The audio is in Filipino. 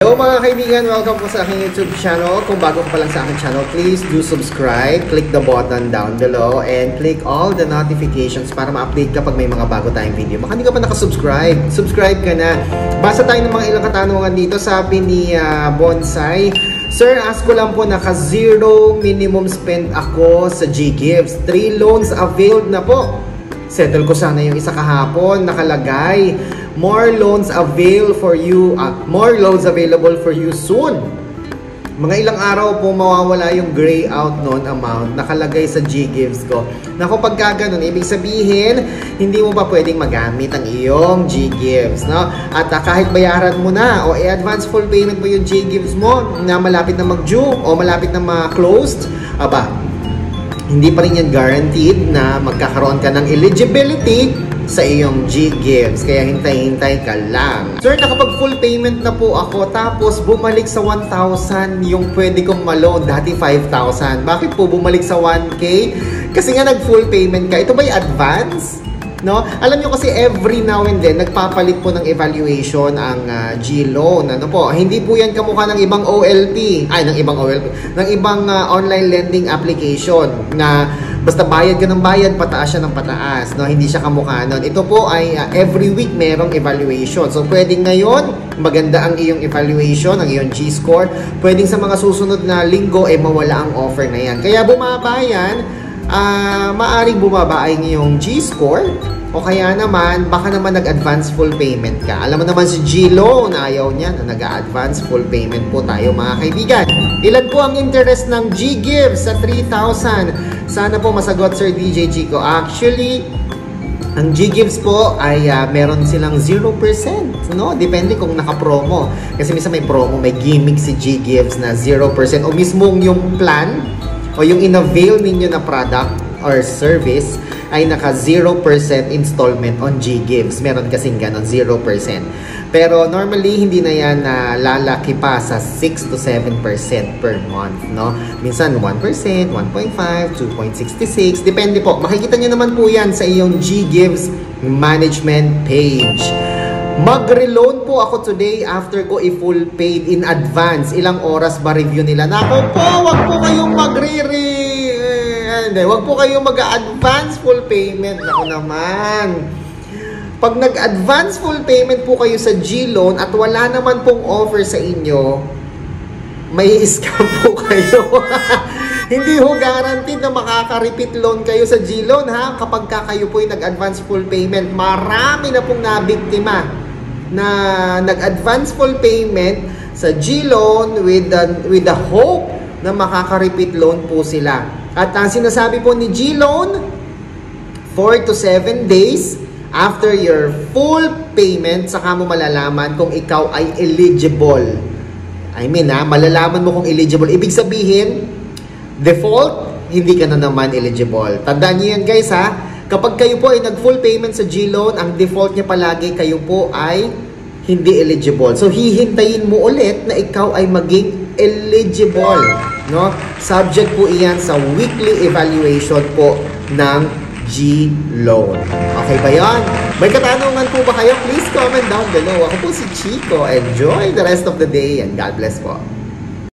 Hello mga kaibigan! Welcome po sa aking YouTube channel. Kung bago ka pa lang sa aking channel, please do subscribe. Click the button down below and click all the notifications para ma-update ka pag may mga bago tayong video. Baka hindi ka pa nakasubscribe, subscribe ka na. Basa tayo ng mga ilang katanungan dito. Sabi ni Bonsai, Sir, ask ko lang po, naka-zero minimum spend ako sa GGives. 3 loans availed na po. Settle ko sana yung isa kahapon, nakalagay. More loans available for you soon. Mga ilang araw po mawawala yung gray out non amount nakalagay sa GGives ko. Naku, pagka ganun, ibig sabihin hindi mo pa pwedeng magamit ang iyong GGives, no? At kahit bayaran mo na o i-advance full payment mo yung GGives mo na malapit na mag-due o malapit na ma-closed, aba, hindi pa rin yan guaranteed na magkakaroon ka ng eligibility sa iyong GGives. Kaya hintay-hintay ka lang. Sir, nakapag full payment na po ako tapos bumalik sa 1,000 yung pwede kong ma-loan. Dati 5,000. Bakit po bumalik sa 1K? Kasi nga nag full payment ka. Ito ba'y advance? No? Alam nyo kasi every now and then nagpapalit po ng evaluation ang G-Loan. Ano po? Hindi po yan kamukha ng ibang OLP. Ng ibang online lending application na basta bayad ka ng bayad, pataas siya ng pataas. No? Hindi siya kamukha nun. Ito po ay every week merong evaluation. So pwedeng ngayon maganda ang iyong evaluation, ang iyong G-score. Pwedeng sa mga susunod na linggo mawala ang offer na yan. Kaya bumaba yan. Maaring bumaba ang iyong G-score o kaya naman baka naman nag-advance full payment ka. Alam mo naman si G-Loan, ayaw niya na nag-advance full payment po tayo mga kaibigan. Ilan po ang interest ng GGives sa 3,000? Sana po masagot Sir DJ Chico. Actually, ang GGives po ay meron silang 0%, no? Depende kung naka-promo. Kasi minsan may promo, may gimmick si GGives na 0% o mismong yung plan o yung in-avail ninyo na product or service ay naka 0% installment on GGives. Meron kasing ganon, 0%. Pero normally, hindi na yan lalaki pa sa 6 to 7% per month, no? Minsan 1%, 1.5, 2.66. Depende po. Makikita nyo naman po yan sa iyong GGives management page. Mag-reloan po ako today after ko i-full paid in advance. Ilang oras ba review nila? Nako po, wag po kayong wag po kayong mag-advance full payment. Nako naman. Pag nag-advance full payment po kayo sa G-Loan at wala naman pong offer sa inyo, may scam po kayo. Hindi ho guaranteed na makaka-repeat loan kayo sa G-Loan, ha? Kapag kayo po yung nag-advance full payment, marami na pong nabiktima na nag-advance full payment sa G-Loan with the hope na makaka-repeat loan po sila. At ang sinasabi po ni G-Loan, 4 to 7 days after your full payment, saka mo malalaman kung ikaw ay eligible. I mean, malalaman mo kung eligible. Ibig sabihin, default, hindi ka na naman eligible. Tandaan nyo yan guys, ha? Kapag kayo po ay nag-full payment sa G-Loan, ang default niya palagi, kayo po ay hindi eligible. So, hihintayin mo ulit na ikaw ay maging eligible. No? Subject po iyan sa weekly evaluation po ng G-Loan. Okay ba yan? May katanungan po ba kayo? Please comment down below. Ako po si Chico. Enjoy the rest of the day and God bless po.